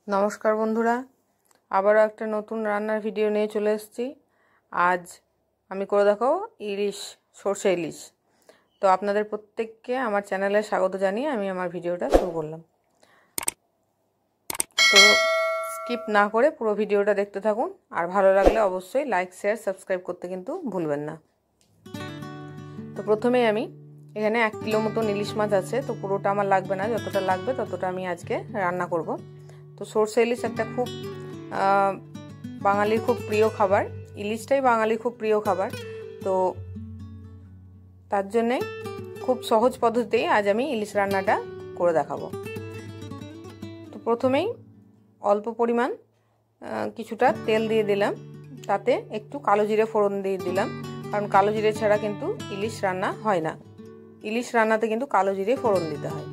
নমস্কার বন্ধুরা, আবারও একটা নতুন রান্নার ভিডিও নিয়ে চলে এসেছি। আজ আমি করে দেখাবো ইলিশ, সর্ষে ইলিশ। তো আপনাদের প্রত্যেককে আমার চ্যানেলে স্বাগত জানিয়ে আমি আমার ভিডিওটা শুরু করলাম। তো স্কিপ না করে পুরো ভিডিওটা দেখতে থাকুন, আর ভালো লাগলে অবশ্যই লাইক, শেয়ার, সাবস্ক্রাইব করতে কিন্তু ভুলবেন না। তো প্রথমেই আমি এখানে 1 কিলো মতন ইলিশ মাছ আছে। তো পুরোটা আমার লাগবে না, যতটা লাগবে ততটা আমি আজকে রান্না করব। তো সর্ষে ইলিশ একটা খুব বাঙালির খুব প্রিয় খাবার, ইলিশটাই বাঙালির খুব প্রিয় খাবার। তো তার জন্যে খুব সহজ পদ্ধতিতেই আজ আমি ইলিশ রান্নাটা করে দেখাবো। তো প্রথমেই অল্প পরিমাণ কিছুটা তেল দিয়ে দিলাম, তাতে একটু কালো জিরে ফোড়ন দিয়ে দিলাম, কারণ কালো জিরে ছাড়া কিন্তু ইলিশ রান্না হয় না। ইলিশ রান্নাতে কিন্তু কালো জিরে ফোড়ন দিতে হয়।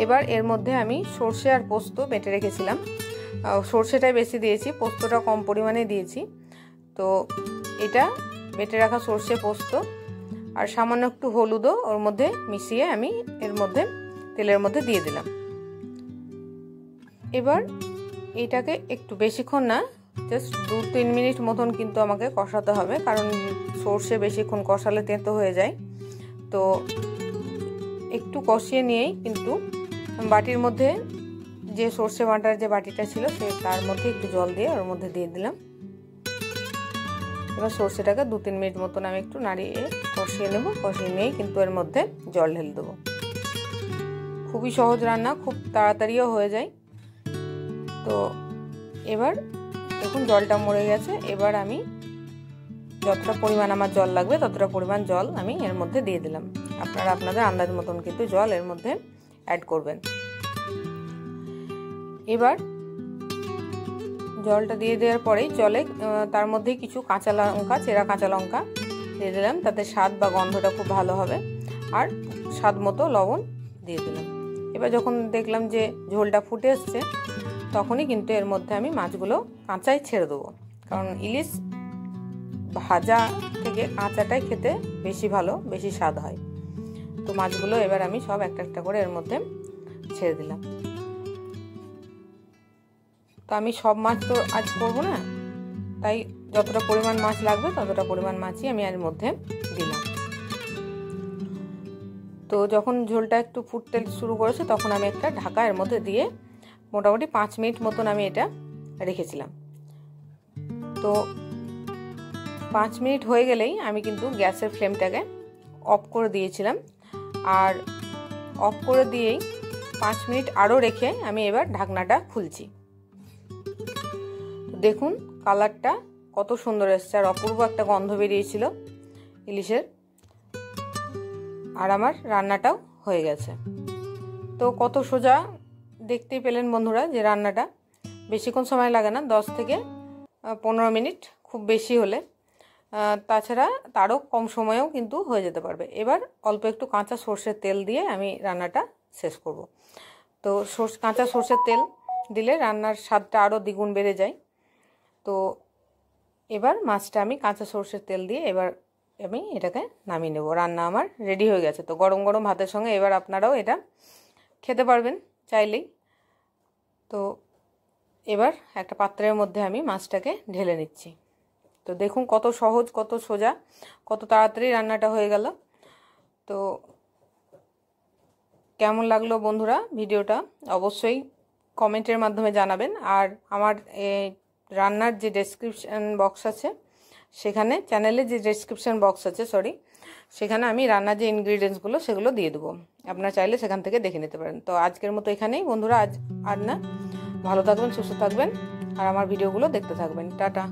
এবার এর মধ্যে আমি সর্ষে আর পোস্ত বেটে রেখেছিলাম, সর্ষেটাই বেশি দিয়েছি, পোস্তটা কম পরিমাণে দিয়েছি। তো এটা বেটে রাখা সর্ষে, পোস্ত আর সামান্য একটু হলুদও ওর মধ্যে মিশিয়ে আমি এর মধ্যে তেলের মধ্যে দিয়ে দিলাম। এবার এটাকে একটু বেশিক্ষণ না, জাস্ট 2-3 মিনিট মতন কিন্তু আমাকে কষাতে হবে, কারণ সর্ষে বেশিক্ষণ কষালে তেঁতো হয়ে যায়। তো একটু কষিয়ে নিয়েই কিন্তু বাটির মধ্যে যে সর্ষে বাটার যে বাটিটা ছিল তার মধ্যে একটু জল দিয়ে ওর মধ্যে দিয়ে দিলাম। এবার সর্ষেটাকে 2-3 মিনিট মতন আমি একটু নাড়িয়ে কষিয়ে নেব। কষিয়ে নিয়েই কিন্তু এর মধ্যে জল ঢেলে দেবো। খুবই সহজ রান্না, খুব তাড়াতাড়িও হয়ে যায়। তো এবার দেখুন জলটা মরে গেছে। এবার আমি যতটা পরিমাণ আমার জল লাগবে ততটা পরিমাণ জল আমি এর মধ্যে দিয়ে দিলাম। আপনারা আপনাদের আন্দাজ মতন কিন্তু জল এর মধ্যে অ্যাড করবেন। এবার জলটা দিয়ে দেওয়ার পরেই জলে তার মধ্যে কিছু কাঁচা লঙ্কা, চেরা কাঁচা লঙ্কা দিয়ে দিলাম, তাতে স্বাদ বা গন্ধটা খুব ভালো হবে। আর স্বাদ মতো লবণ দিয়ে দিলাম। এবার যখন দেখলাম যে ঝোলটা ফুটে এসছে, তখনই কিন্তু এর মধ্যে আমি মাছগুলো কাঁচাই ছেড়ে দেবো, কারণ ইলিশ ভাজা থেকে কাঁচাটাই খেতে বেশি ভালো, বেশি স্বাদ হয়। তো মাছগুলো এবার আমি সব একটা একটা করে এর মধ্যে ছেড়ে দিলাম। তো আমি সব মাছ তো আজ করবো না, তাই যতটা পরিমাণ মাছ লাগবে ততটা পরিমাণ মাছই আমি এর মধ্যে দিলাম। তো যখন ঝোলটা একটু ফুটতে শুরু করেছে, তখন আমি একটা ঢাকা এর মধ্যে দিয়ে মোটামুটি 5 মিনিট মতন আমি এটা রেখেছিলাম। তো 5 মিনিট হয়ে গেলেই আমি কিন্তু গ্যাসের ফ্লেমটাকে অফ করে দিয়েছিলাম, আর অফ করে দিয়েই 5 মিনিট আরও রেখে আমি এবার ঢাকনাটা খুলছি। দেখুন কালারটা কত সুন্দর এসছে, আর অপূর্ব একটা গন্ধ বেরিয়েছিল ইলিশের। আর আমার রান্নাটাও হয়ে গেছে। তো কত সোজা দেখতেই পেলেন বন্ধুরা যে রান্নাটা বেশিক্ষণ সময় লাগে না, 10 থেকে 15 মিনিট খুব বেশি হলে। তাছাড়া তারও কম সময়েও কিন্তু হয়ে যেতে পারবে। এবার অল্প একটু কাঁচা সর্ষের তেল দিয়ে আমি রান্নাটা শেষ করব। তো কাঁচা সর্ষের তেল দিলে রান্নার স্বাদটা আরও দ্বিগুণ বেড়ে যায়। তো এবার মাছটা আমি কাঁচা সর্ষের তেল দিয়ে এবার আমি এটাকে নামিয়ে নেব। রান্না আমার রেডি হয়ে গেছে। তো গরম গরম ভাতের সঙ্গে এবার আপনারাও এটা খেতে পারবেন চাইলেই। তো এবার একটা পাত্রের মধ্যে আমি মাছটাকে ঢেলে নিচ্ছি। তো দেখুন কত সহজ, কত সোজা, কত তাড়াতাড়ি রান্নাটা হয়ে গেল। তো কেমন লাগলো বন্ধুরা ভিডিওটা অবশ্যই কমেন্টের মাধ্যমে জানাবেন। আর আমার রান্নার যে ডেসক্রিপশন বক্স আছে সেখানে, চ্যানেলে যে ডেসক্রিপশন বক্স আছে সেখানে আমি রান্নার যে ইনগ্রিডিয়েন্টসগুলো সেগুলো দিয়ে দেবো, আপনারা চাইলে সেখান থেকে দেখে নিতে পারেন। তো আজকের মতো এখানেই বন্ধুরা, আজ আর না, ভালো থাকবেন, সুস্থ থাকবেন, আর আমার ভিডিওগুলো দেখতে থাকবেন। টাটা।